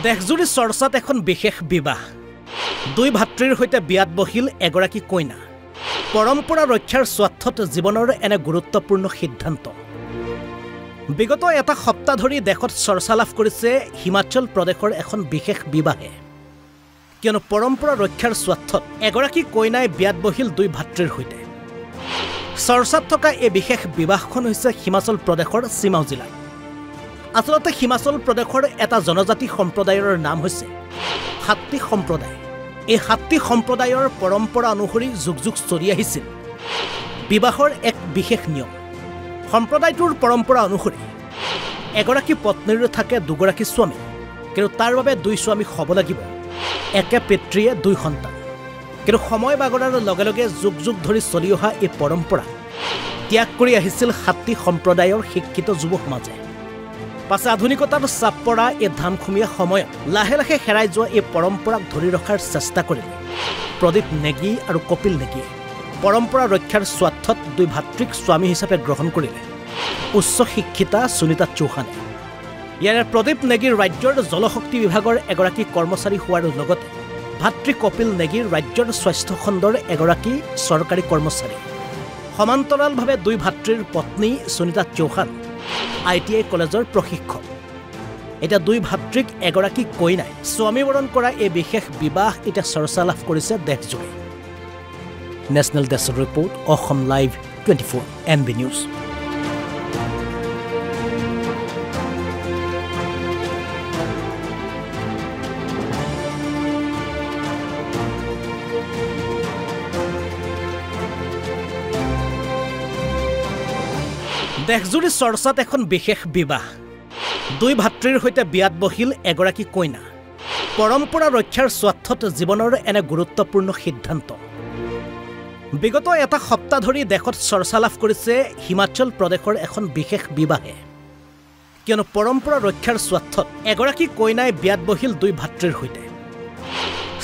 দেশজুৰি চৰ্চাত এখন বিশেষ বিবাহ দুই ভাতৃৰ সৈতে বিয়াত বহিল এগৰাকী কইনা পৰম্পৰা ৰক্ষাৰ স্বাৰ্থত জীৱনৰ এনে গুৰুত্বপূৰ্ণ সিদ্ধান্ত বিগত এটা সপ্তাহ ধৰি দেশত চৰ্চা লাভ কৰিছে হিমাচল প্ৰদেশৰ এখন বিশেষ বিবাহে কিয়নো পৰম্পৰা ৰক্ষাৰ স্বাৰ্থত এগৰাকী কইনাই বিয়াত বহিল দুই ভাতৃৰ সৈতে চৰ্চাত থকা এই বিশেষ বিবাহখন হৈছে হিমাচল প্ৰদেশৰ চিমাও জিলাৰ আসলতে হিমাচল প্ৰদেশৰ এটা জনজাতি সম্প্ৰদায়ৰ নাম হৈছে হাত্তি সম্প্ৰদায় এই হাত্তি সম্প্ৰদায়ৰ পৰম্পৰা অনুসৰি যুগ যুগ চলি আহিছিল বিবাহৰ এক বিশেষ নিয়ম সম্প্ৰদায়টোৰ পৰম্পৰা অনুসৰি এগৰাকী পত্নীৰ থাকে দুগৰাকী স্বামী কিন্তু তাৰ বাবে দুই স্বামী হ'ব লাগিব একে পিতৃয়ে দুই সন্তান কিন্তু সময় বাগৰাৰ লগে লগে যুগ যুগ ধৰি চলি অহা এই পৰম্পৰা ত্যাগ কৰি আহিছিল হাত্তি সম্প্ৰদায়ৰ শিক্ষিত যুৱ সমাজে পাছে আধুনিকতাৰ চাপ পৰা এই ধামখুমীয়া সময়ত লাহে লাহে হেৰাই যোৱা এই পৰম্পৰাক ধৰি ৰখাৰ চেষ্টা কৰিলে প্ৰদীপ নেগী আৰু কপিল নেগীয়ে পৰম্পৰা ৰক্ষাৰ স্বাৰ্থত দুই ভাতৃক স্বামী হিচাপে গ্ৰহণ কৰিলে উচ্চ শিক্ষিতা সুনীতা চৌহানে ইয়াৰে প্ৰদীপ নেগীৰ ৰাজ্যৰ জলশক্তি বিভাগৰ এগৰাকী কৰ্মচাৰী হোৱাৰ লগতে ভাতৃ কপিল নেগীৰ ৰাজ্যৰ স্বাস্থ্য খণ্ডৰ এগৰাকী চৰকাৰী কৰ্মচাৰী সমান্তৰালভাৱে দুই ভাতৃৰ পত্নী সুনীতা চৌহান ITI কলেজৰ প্ৰশিক্ষক এটা দুই ভাতৃক এগৰাকী কইনাই স্বামীবৰণ কৰা এই বিশেষ বিবাহ এটা চৰ্চা লাভ কৰিছে দেশজুৰি national desk report Assam live 24 NB news দেশজুৰি চৰ্চাত এখন বিশেষ বিবাহ দুই ভাতৃৰ সৈতে বিয়াত বহিল এগৰাকী কইনা পৰম্পৰা ৰক্ষাৰ স্বাৰ্থত জীৱনৰ এনে গুৰুত্বপূৰ্ণ সিদ্ধান্ত বিগত এটা সপ্তাহ ধৰি দেশত চৰ্চা লাভ কৰিছে হিমাচল প্ৰদেশৰ এখন বিশেষ বিবাহে কিয়নো পৰম্পৰা ৰক্ষাৰ স্বাৰ্থত এগৰাকী কইনাই বিয়াত বহিল দুই ভাতৃৰ সৈতে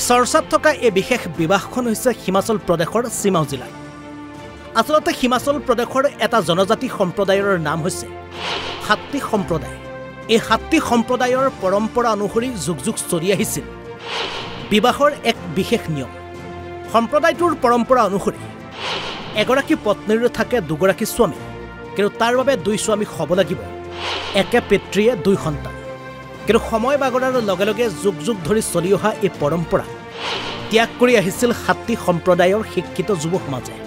চৰ্চাত থকা এই বিশেষ বিবাহখন হৈছে হিমাচল প্ৰদেশৰ চিমাও জিলাৰ আসলতে হিমাচল প্ৰদেশৰ এটা জনজাতি সম্প্ৰদায়ৰ নাম হৈছে হাত্তি সম্প্ৰদায় এই হাত্তি সম্প্ৰদায়ৰ পৰম্পৰা অনুসৰি যুগ যুগ চলি আহিছিল বিবাহৰ এক বিশেষ নিয়ম সম্প্ৰদায়টোৰ পৰম্পৰা অনুসৰি এগৰাকী পত্নীৰ থাকে দুগৰাকী স্বামী কিন্তু তাৰ বাবে দুই স্বামী হ'ব লাগিব একে পিতৃয়ে দুই সন্তান কিন্তু সময় বাগৰাৰ লগে লগে যুগ যুগ ধৰি চলি অহা এই পৰম্পৰা ত্যাগ কৰি আহিছিল হাত্তি সম্প্ৰদায়ৰ শিক্ষিত যুৱ সমাজে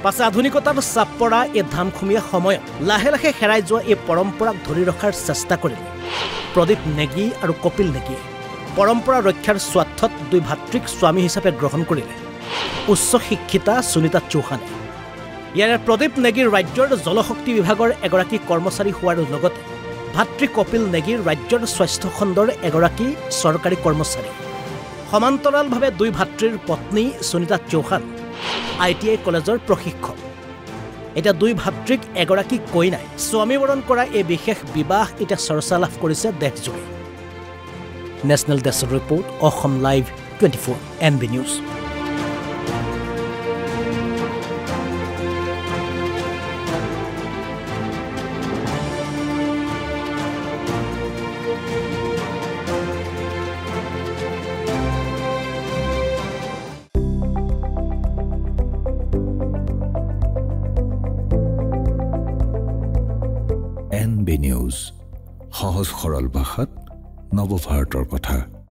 পাছে আধুনিকতাৰ চাপ পৰা এই ধামখুমীয়া সময়ত লাহে লাহে হেৰাই যোৱা এই পৰম্পৰাক ধৰি ৰখাৰ চেষ্টা কৰিলে প্ৰদীপ নেগী আৰু কপিল নেগীয়ে পৰম্পৰা ৰক্ষাৰ স্বাৰ্থত দুই ভাতৃক স্বামী হিচাপে গ্ৰহণ কৰিলে উচ্চ শিক্ষিতা সুনীতা চৌহানে ইয়াৰে প্ৰদীপ নেগীৰ ৰাজ্যৰ জলশক্তি বিভাগৰ এগৰাকী কৰ্মচাৰী হোৱাৰ লগতে ভাতৃ কপিল নেগীৰ ৰাজ্যৰ স্বাস্থ্য খণ্ডৰ এগৰাকী চৰকাৰী কৰ্মচাৰী সমান্তৰালভাৱে দুই ভাতৃৰ পত্নী সুনীতা চৌহান ITI কলেজৰ প্ৰশিক্ষক এটা দুই ভাতৃক এগৰাকী কইনাই স্বামীবৰণ কৰা এই বিশেষ বিবাহ এটা চৰ্চা লাভ কৰিছে দেশজুৰি national desk report Assam live 24 NB news NB news সহজ সৰল ভাষাত নৱভাৰতৰ কথা